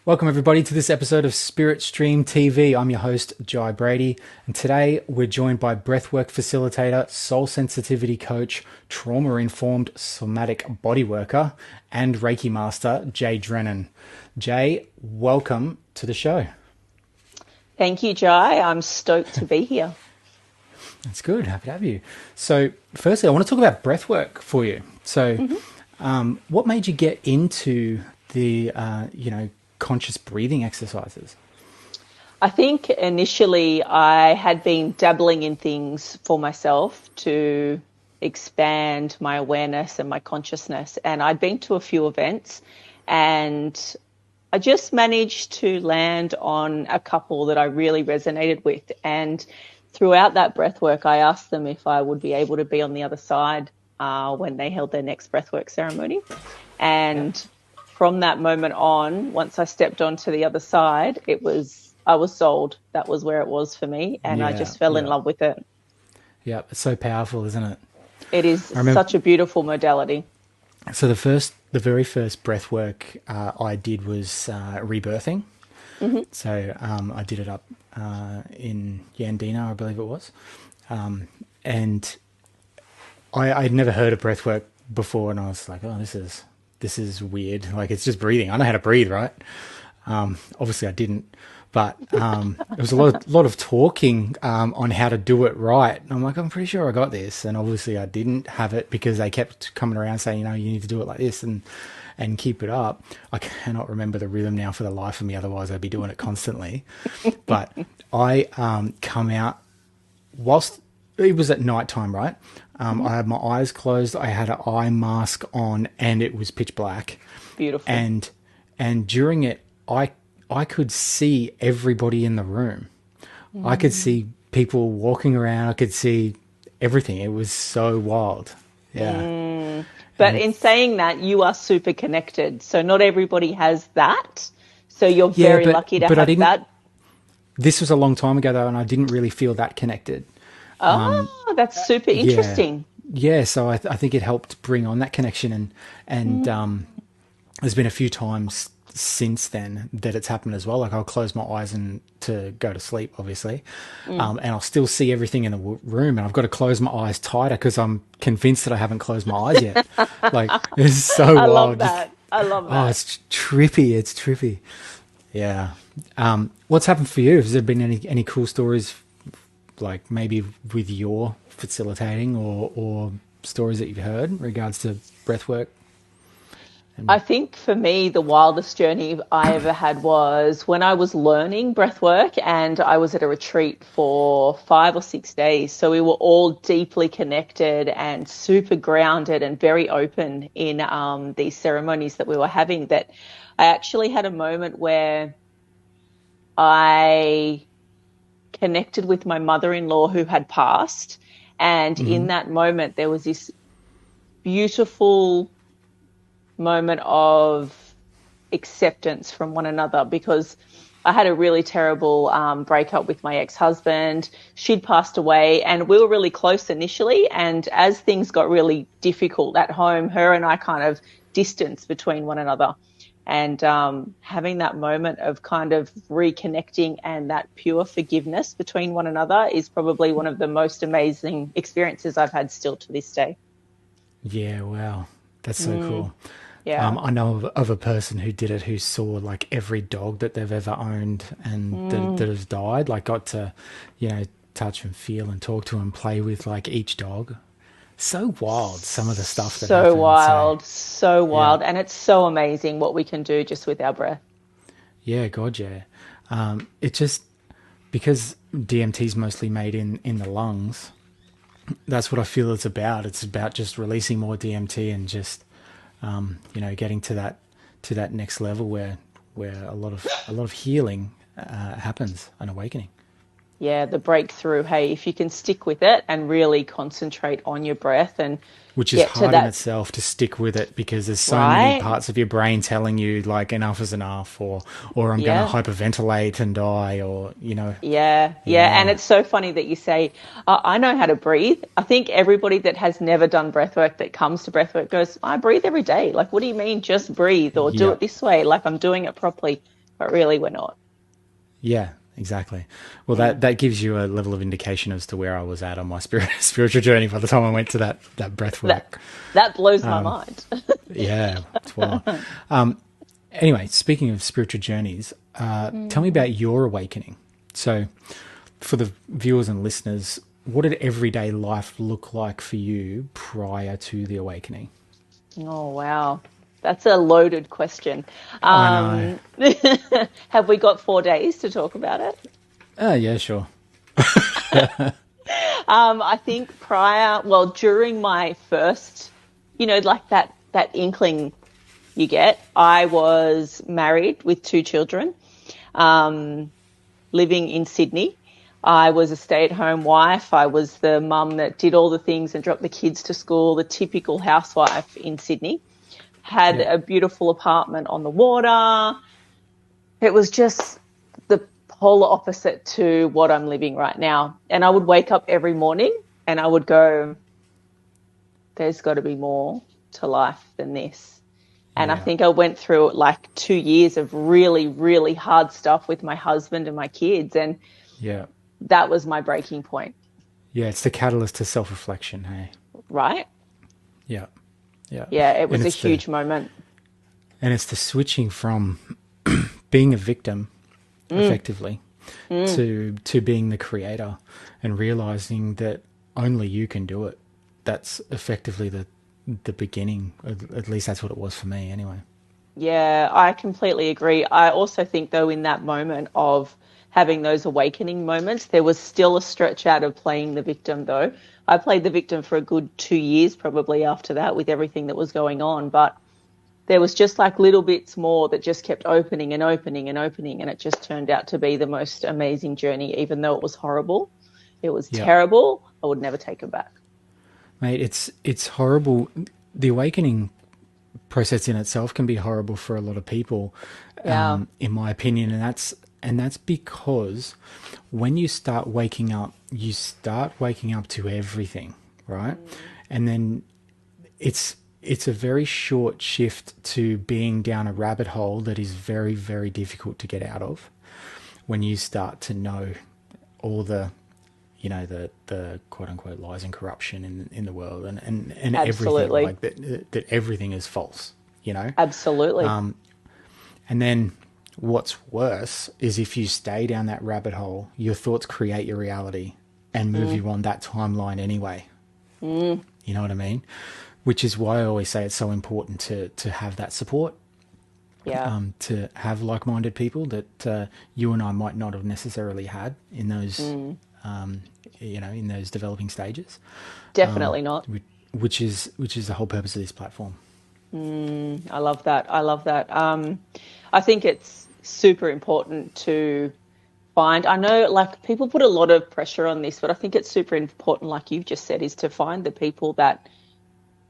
Welcome everybody to this episode of Spirit Stream TV. I'm your host, Jai Brady, and today we're joined by Breathwork Facilitator, Soul Sensitivity Coach, Trauma-Informed Somatic Body Worker, and Reiki Master, Jai Drennan. Jai, welcome to the show. Thank you, Jai. I'm stoked to be here. That's good. Happy to have you. So firstly, I want to talk about breathwork for you. So what made you get into the, conscious breathing exercises? I think initially I had been dabbling in things for myself to expand my awareness and my consciousness. And I'd been to a few events and I just managed to land on a couple that I really resonated with. And throughout that breathwork, I asked them if I would be able to be on the other side when they held their next breathwork ceremony. And from that moment on, once I stepped onto the other side, I was sold. That was where it was for me, and I just fell in love with it. Yeah, it's so powerful, isn't it? It is such a beautiful modality. So the very first breath work I did was rebirthing. Mm-hmm. So I did it up in Yandina, I believe it was. And I'd never heard of breath work before, and I was like, oh, this is weird. Like, it's just breathing. I know how to breathe, right? Obviously I didn't, but it was a lot of talking on how to do it right. And I'm like, I'm pretty sure I got this. And obviously I didn't have it because they kept coming around saying, you need to do it like this and keep it up. I cannot remember the rhythm now for the life of me. Otherwise I'd be doing it constantly. But I come out whilst it was at night time, right? I had my eyes closed. I had an eye mask on, and it was pitch black. Beautiful. And during it, I could see everybody in the room. I could see people walking around. I could see everything. It was so wild. Yeah. But in saying that, you are super connected. So not everybody has that. So you're very lucky to have that. This was a long time ago, though, and I didn't really feel that connected. Oh, that's super interesting. Yeah, so I think it helped bring on that connection, and there's been a few times since then that it's happened as well. Like, I'll close my eyes and to go to sleep, obviously, and I'll still see everything in the room, and I've got to close my eyes tighter because I'm convinced that I haven't closed my eyes yet. Like, it's so wild. Love that. I love that. Oh, it's trippy. It's trippy. Yeah. What's happened for you? Has there been any cool stories, like maybe with your facilitating or stories that you've heard in regards to breath work? I think for me, the wildest journey I ever had was when I was learning breath work, and I was at a retreat for 5 or 6 days. So we were all deeply connected and super grounded and very open in these ceremonies that we were having, that I actually had a moment where I connected with my mother-in-law who had passed. And in that moment, there was this beautiful moment of acceptance from one another, because I had a really terrible breakup with my ex-husband. She'd passed away, and we were really close initially. And as things got really difficult at home, her and I kind of distanced between one another. And having that moment of kind of reconnecting and that pure forgiveness between one another is probably one of the most amazing experiences I've had still to this day. Yeah, wow. That's so cool. Yeah. I know of a person who did it, who saw like every dog that they've ever owned and that has died, like got to, touch and feel and talk to and play with like each dog. So wild, some of the stuff that happens. So wild. And it's so amazing what we can do just with our breath. Yeah, God, yeah. It just, because DMT is mostly made in the lungs, that's what I feel it's about. It's about just releasing more DMT and just, getting to that next level where a lot of healing happens, an awakening. Yeah, the breakthrough. Hey, if you can stick with it and really concentrate on your breath, and which is hard in itself to stick with it, because there's so many parts of your brain telling you like enough is enough, or I'm going to hyperventilate and die, or Yeah. And it's so funny that you say, I know how to breathe. I think everybody that has never done breathwork that comes to breathwork goes, I breathe every day. Like, what do you mean just breathe or do it this way? Like, I'm doing it properly. but really we're not. Yeah, exactly. Well, that gives you a level of indication as to where I was at on my spiritual journey by the time I went to that breath That work. that blows my mind. Yeah, it's wild. Anyway, speaking of spiritual journeys, tell me about your awakening. So, for the viewers and listeners, what did everyday life look like for you prior to the awakening? Oh, wow. That's a loaded question. I know. Um, have we got 4 days to talk about it? Oh, yeah, sure. I think during my first, like that inkling you get, I was married with 2 children, um, living in Sydney. I was a stay-at-home wife. I was the mum that did all the things and dropped the kids to school, the typical housewife in Sydney. Had Yeah. a beautiful apartment on the water. It was just the polar opposite to what I'm living right now. And I would wake up every morning and I would go, there's got to be more to life than this. And I Yeah. think I went through like 2 years of really, really hard stuff with my husband and my kids. And Yeah. that was my breaking point, Yeah, it's the catalyst to self-reflection, hey. right? Yeah. Yeah. Yeah, it And was a it's the huge moment. switching from being a victim Mm, effectively mm. to being the creator and realizing that only you can do it. That's effectively the beginning. At least that's what it was for me anyway. Yeah, I completely agree. I also think, though, in that moment of having those awakening moments, there was still a stretch out of playing the victim, though. I played the victim for a good 2 years probably after that with everything that was going on. But there was just like little bits more that just kept opening and opening and opening. And it just turned out to be the most amazing journey, even though it was horrible. It was Yeah. terrible. I would never take it back. Mate, it's horrible. The awakening process in itself can be horrible for a lot of people, Yeah. in my opinion, and that's because when you start waking up to everything, right? Mm. And then it's a very short shift to being down a rabbit hole that is very, very difficult to get out of when you start to know all the quote unquote lies and corruption in the world, and everything, Absolutely. like that everything is false, you know. Absolutely. And then what's worse is if you stay down that rabbit hole, your thoughts create your reality and move Mm. you on that timeline anyway. Mm. You know what I mean? Which is why I always say it's so important to have that support, Yeah. to have like-minded people that you and I might not have necessarily had in those, Mm. in those developing stages, Definitely not. which is the whole purpose of this platform. I love that. I love that. I think it's super important to find. I know, like, people put a lot of pressure on this, but I think it's super important, like you've just said, is to find the people that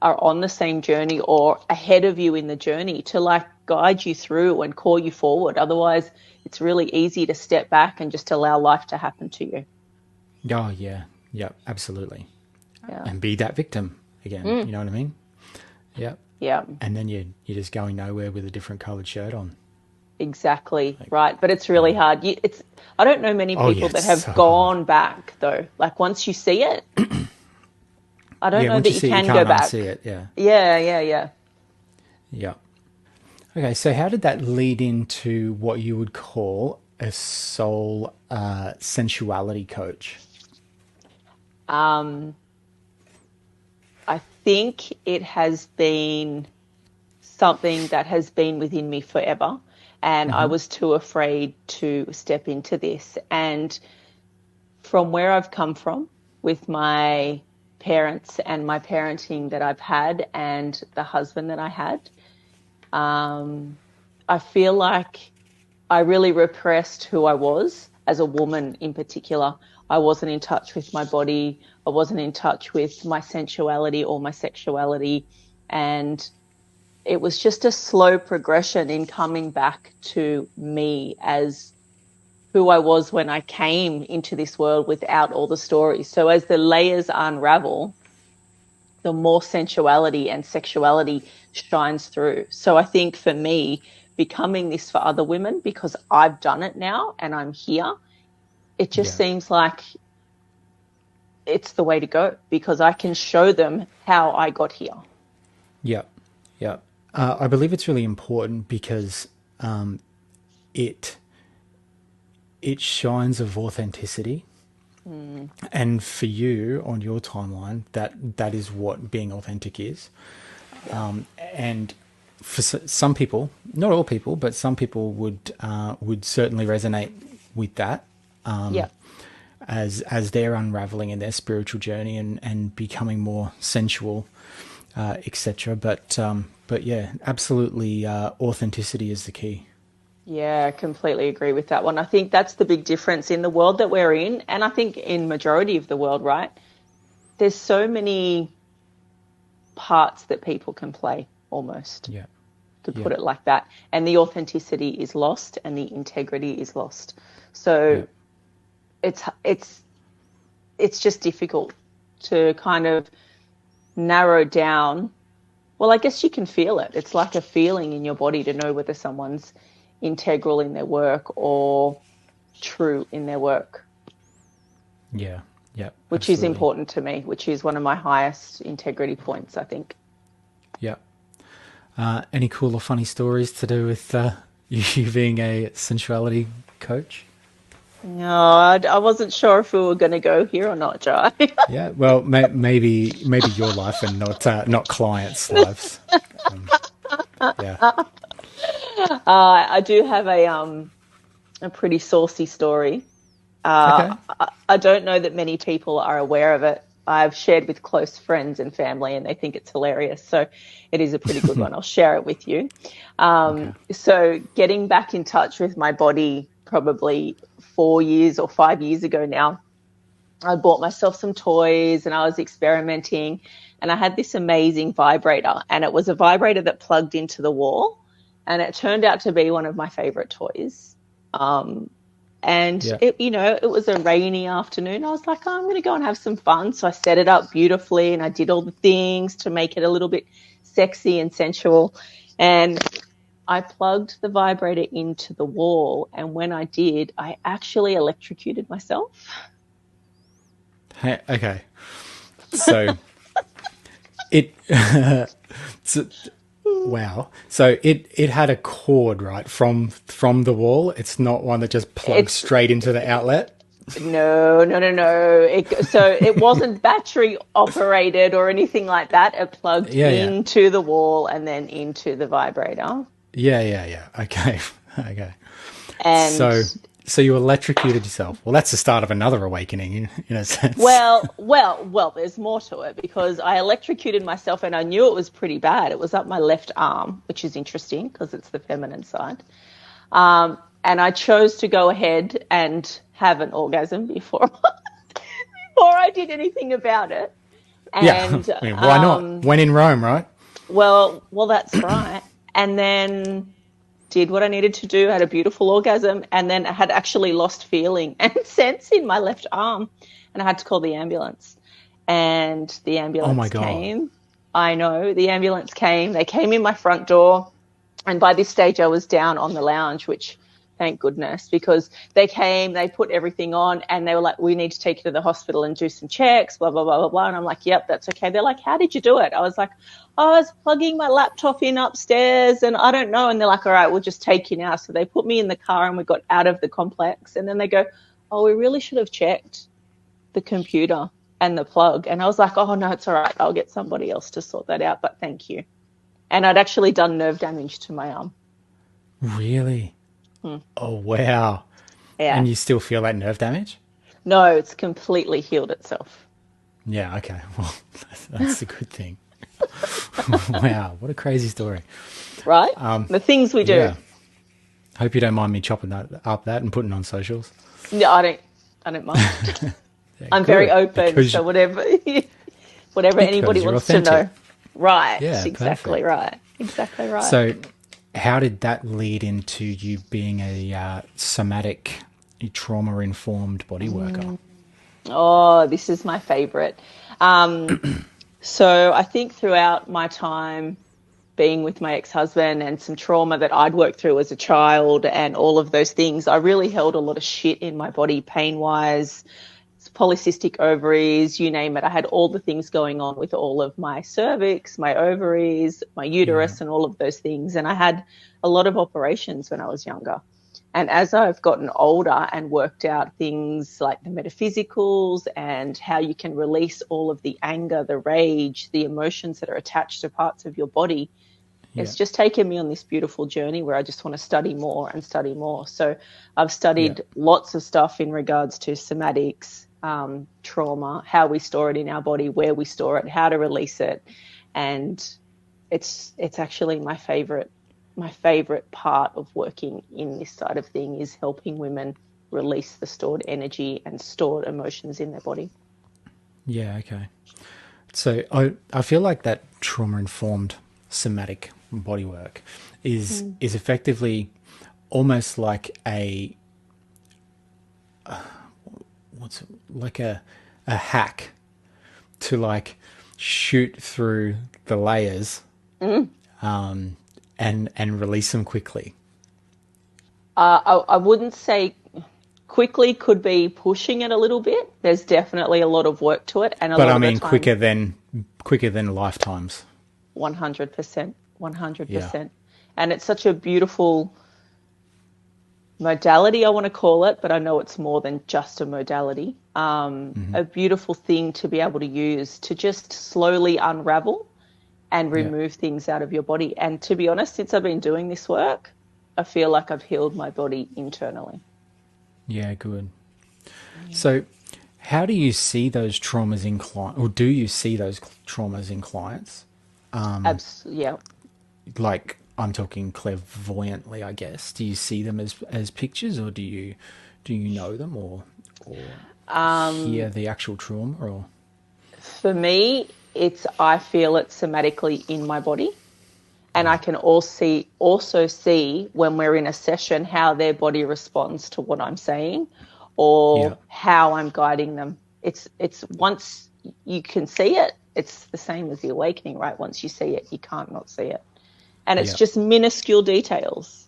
are on the same journey or ahead of you in the journey to like guide you through and call you forward. Otherwise, it's really easy to step back and just allow life to happen to you. Oh yeah, yeah, absolutely, Yeah. and be that victim again. Mm. You know what I mean? Yeah, Yeah. and then you're just going nowhere with a different coloured shirt on. Exactly. Like, Right. But it's really hard. I don't know many oh yeah, people it's that have so hard. gone back though. Like once you see it, I don't Yeah, know once that you you see it, you can go can't unsee back. it. Yeah, Yeah, yeah, yeah. yeah. Okay, so how did that lead into what you would call a soul sensuality coach? Um, I think it has been something that has been within me forever. And I Mm-hmm. was too afraid to step into this. And from where I've come from with my parents and my parenting that I've had and the husband that I had, um, I feel like I really repressed who I was as a woman in particular. I wasn't in touch with my body. I wasn't in touch with my sensuality or my sexuality. And it was just a slow progression in coming back to me as who I was when I came into this world without all the stories. So as the layers unravel, the more sensuality and sexuality shines through. So I think for me, becoming this for other women because I've done it now and I'm here. It just seems like it's the way to go because I can show them how I got here. Yeah, yeah. I believe it's really important because it shines of authenticity, and for you on your timeline, that is what being authentic is. And for some people, not all people, but some people would certainly resonate with that. As they're unraveling in their spiritual journey and becoming more sensual, etc. But yeah, absolutely, authenticity is the key. Yeah, I completely agree with that one. I think that's the big difference in the world that we're in, and I think in majority of the world, right? There's so many parts that people can play almost, Yeah, to yeah, put it like that, and the authenticity is lost and the integrity is lost. So yeah, it's just difficult to kind of narrow down. Well, I guess you can feel it. It's like a feeling in your body to know whether someone's integral in their work or true in their work, yeah, yeah. which is Absolutely. important to me, which is one of my highest integrity points, I think. Yeah. Any cool or funny stories to do with you being a sensuality coach? No, I wasn't sure if we were going to go here or not, Jai. Yeah. Well, maybe your life and not clients' lives. Yeah. I do have a pretty saucy story. Okay. I don't know that many people are aware of it. I've shared with close friends and family, and they think it's hilarious. So it is a pretty good one. I'll share it with you. Okay. So getting back in touch with my body probably 4 years or 5 years ago now, I bought myself some toys and I was experimenting, and I had this amazing vibrator, and it was a vibrator that plugged into the wall, and it turned out to be one of my favorite toys. And Yeah. it was a rainy afternoon. I was like, oh, I'm going to go and have some fun. So I set it up beautifully and I did all the things to make it a little bit sexy and sensual. And I plugged the vibrator into the wall. And when I did, I actually electrocuted myself. Hey, okay. So it. so, wow. So it had a cord, right, from the wall. It's not one that just plugs It's straight into the outlet. No, no, no, no. So it wasn't battery operated or anything like that. It plugged Yeah, yeah. into the wall and then into the vibrator. Yeah, yeah, yeah. Okay. Okay. And So so you electrocuted yourself. Well, that's the start of another awakening in a sense. well, there's more to it because I electrocuted myself and I knew it was pretty bad. It was up my left arm, which is interesting because it's the feminine side. And I chose to go ahead and have an orgasm before before I did anything about it. Yeah. And I mean, why not? When in Rome, right? well, that's right. And then did what I needed to do, had a beautiful orgasm, and then I had actually lost feeling and sense in my left arm, and I had to call the ambulance. And the Oh my ambulance God. came. I know, the ambulance came. They came in my front door, and by this stage I was down on the lounge, which thank goodness, because they came, they put everything on, and they were like, we need to take you to the hospital and do some checks, blah, blah, blah, blah, blah. And I'm like, yep, that's okay. They're like, how did you do it? I was like, oh, I was plugging my laptop in upstairs and I don't know. And they're like, all right, we'll just take you now. So they put me in the car and we got out of the complex. And then they go, oh, we really should have checked the computer and the plug. And I was like, oh, no, it's all right. I'll get somebody else to sort that out, but thank you. And I'd actually done nerve damage to my arm. Really? Oh wow. Yeah. And you still feel that nerve damage? No, it's completely healed itself. Yeah, okay. Well, that's a good thing. Wow, what a crazy story. Right? The things we do. Yeah. Hope you don't mind me chopping that and putting it on socials. No, I don't mind. Yeah, I'm very good. open, so whatever anybody You're wants to authentic. know. Right. Yeah, Exactly perfect. right. Exactly right. So, how did that lead into you being a somatic, trauma-informed body worker? Oh, this is my favorite. So I think throughout my time being with my ex-husband and some trauma that I'd worked through as a child and all of those things, I really held a lot of shit in my body, pain-wise, polycystic ovaries, you name it. I had all the things going on with all of my cervix, my ovaries, my uterus, and all of those things. And I had a lot of operations when I was younger. And as I've gotten older and worked out things like the metaphysicals and how you can release all of the anger, the rage, the emotions that are attached to parts of your body, it's just taken me on this beautiful journey where I just want to study more and study more. So I've studied lots of stuff in regards to somatics, trauma, how we store it in our body, where we store it, how to release it. And it's actually my favorite part of working in this side of thing is helping women release the stored energy and stored emotions in their body. Yeah, okay. So I feel like that trauma-informed somatic bodywork is effectively almost like a hack to like shoot through the layers and release them quickly. I wouldn't say quickly, could be pushing it a little bit. There's definitely a lot of work to it, and but I mean quicker than lifetimes. 100%, 100%. And it's such a beautiful modality, I want to call it, but I know it's more than just a modality. A beautiful thing to be able to use to just slowly unravel and remove things out of your body. And to be honest, since I've been doing this work, I feel like I've healed my body internally. Yeah, good. So how do you see those traumas in clients, or do you see those traumas in clients? Yeah. Like, I'm talking clairvoyantly, I guess. Do you see them as pictures, or do you know them, or hear the actual trauma? Or for me, I feel it somatically in my body. And I can also see when we're in a session how their body responds to what I'm saying or how I'm guiding them. It's once you can see it, it's the same as the awakening, right? Once you see it, you can't not see it. And it's just minuscule details.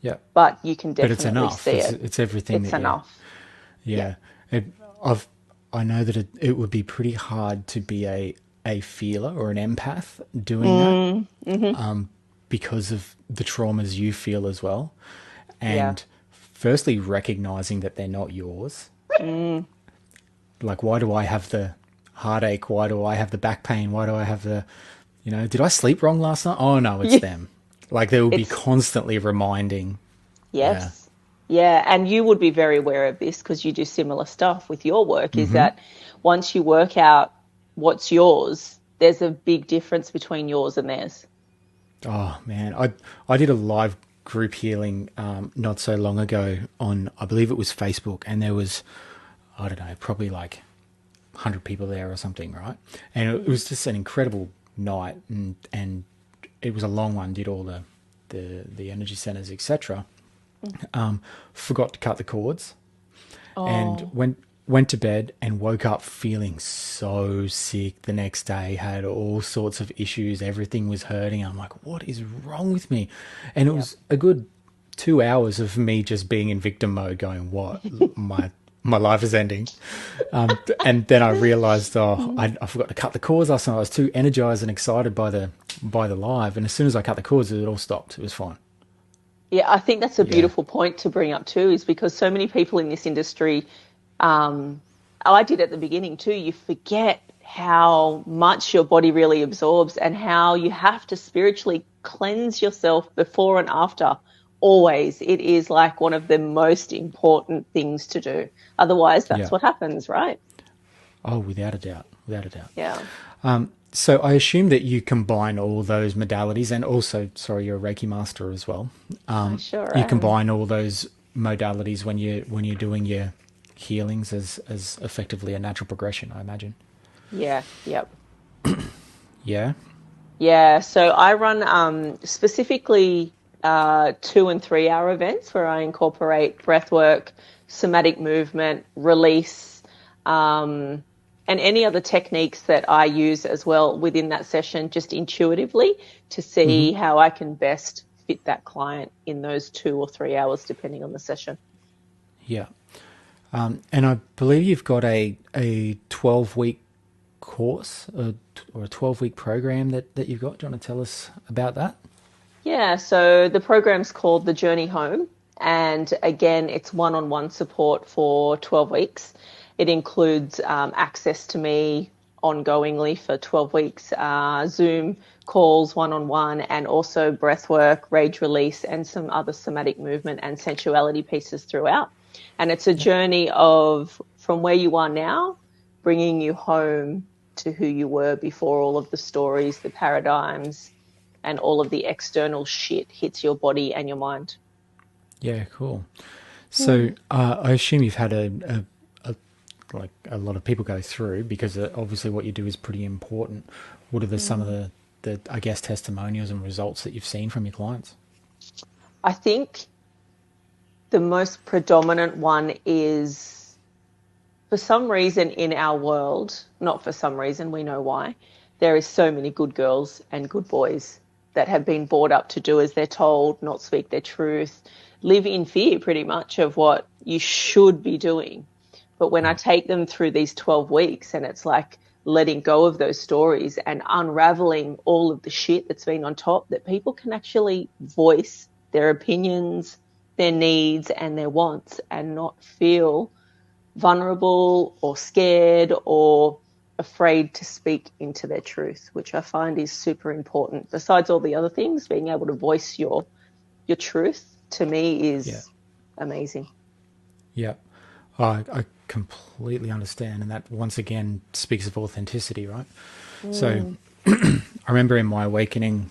Yeah. But you can definitely but it's enough. see it. It's everything. It's enough. Yeah. I know that it would be pretty hard to be a feeler or an empath doing that because of the traumas you feel as well. And firstly, recognizing that they're not yours. Like, why do I have the heartache? Why do I have the back pain? Why do I have the, did I sleep wrong last night? Oh, no, it's them. Like, they will be constantly reminding. Yes. Yeah. And you would be very aware of this because you do similar stuff with your work, is that once you work out what's yours, there's a big difference between yours and theirs. Oh, man. I did a live group healing not so long ago on, I believe it was Facebook, and there was, I don't know, probably like 100 people there or something, right? And it was just an incredible night, and it was a long one, did all the energy centers, etc. Forgot to cut the cords and went to bed and woke up feeling so sick the next day, had all sorts of issues, everything was hurting. I'm like, what is wrong with me? And it was a good 2 hours of me just being in victim mode going, what? My life is ending. And then I realized, I forgot to cut the cords last night. I was too energized and excited by the live. And as soon as I cut the cords, it all stopped. It was fine. Yeah, I think that's a beautiful point to bring up too, is because so many people in this industry, I did at the beginning too, you forget how much your body really absorbs and how you have to spiritually cleanse yourself before and after. Always. It is like one of the most important things to do. Otherwise, that's what happens, right? Oh, without a doubt. Without a doubt. Yeah. So I assume that you combine all those modalities, and also, sorry, you're a Reiki master as well. I sure You am. combine all those modalities when you're doing your healings as effectively a natural progression, I imagine. Yeah. Yep. Yeah. Yeah. So I run specifically 2 and 3 hour events where I incorporate breathwork, somatic movement, release, and any other techniques that I use as well within that session, just intuitively to see how I can best fit that client in those 2 or 3 hours, depending on the session. Yeah. And I believe you've got a 12-week course or a 12-week program that you've got. Do you want to tell us about that? Yeah, so the program's called The Journey Home. And again, it's one-on-one support for 12 weeks. It includes access to me ongoingly for 12 weeks, Zoom calls one-on-one, and also breathwork, rage release, and some other somatic movement and sensuality pieces throughout. And it's a journey of from where you are now, bringing you home to who you were before all of the stories, the paradigms, and all of the external shit hits your body and your mind. Yeah, cool. So I assume you've had like a lot of people go through, because obviously what you do is pretty important. What are some of the I guess testimonials and results that you've seen from your clients? I think the most predominant one is, for some reason in our world, not for some reason, we know why, there is so many good girls and good boys that have been brought up to do as they're told, not speak their truth, live in fear pretty much of what you should be doing. But when I take them through these 12 weeks, and it's like letting go of those stories and unraveling all of the shit that's been on top, that people can actually voice their opinions, their needs and their wants, and not feel vulnerable or scared or afraid to speak into their truth, which I find is super important. Besides all the other things, being able to voice your truth, to me, is amazing. Yeah. I completely understand. And that, once again, speaks of authenticity, right? So I remember in my awakening,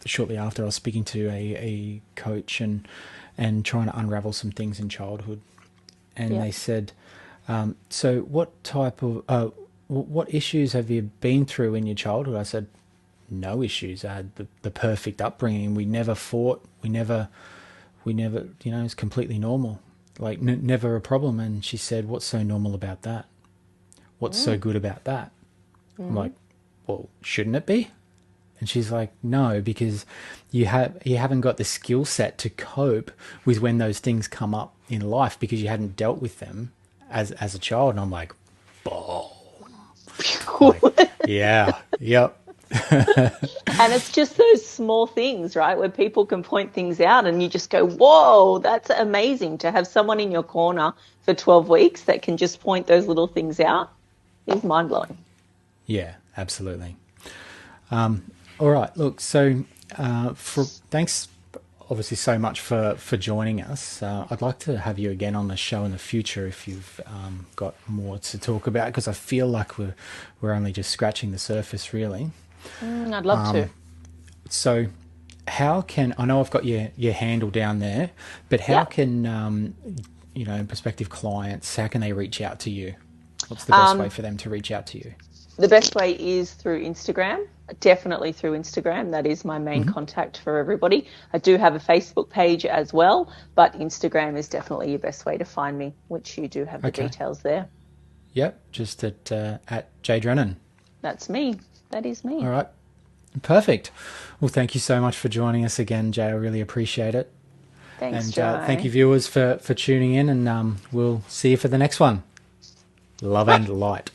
shortly after, I was speaking to a coach and trying to unravel some things in childhood. And they said, so what type of, what issues have you been through in your childhood? I said, no issues. I had the perfect upbringing. We never fought. We never, it's completely normal. Like never a problem. And she said, what's so normal about that? What's so good about that? I'm like, well, shouldn't it be? And she's like, no, because you haven't got the skill set to cope with when those things come up in life, because you hadn't dealt with them as a child. And I'm like, boom. Like, yeah, yep. And it's just those small things, right, where people can point things out and you just go, whoa, that's amazing. To have someone in your corner for 12 weeks that can just point those little things out is mind-blowing. Yeah, absolutely. All right, look, so thanks obviously so much for joining us. I'd like to have you again on the show in the future if you've got more to talk about, because I feel like we're only just scratching the surface, really. I'd love to. So how can, I know I've got your handle down there, but how can, prospective clients, how can they reach out to you? What's the best way for them to reach out to you? The best way is through Instagram, definitely through Instagram. That is my main contact for everybody. I do have a Facebook page as well, but Instagram is definitely your best way to find me, which you do have the details there. Yep, just at Jai Drennan. That's me. That is me. All right, perfect. Well, thank you so much for joining us again, Jay. I really appreciate it. Thanks, and Jai. thank you, viewers, for tuning in, and we'll see you for the next one. Love and light.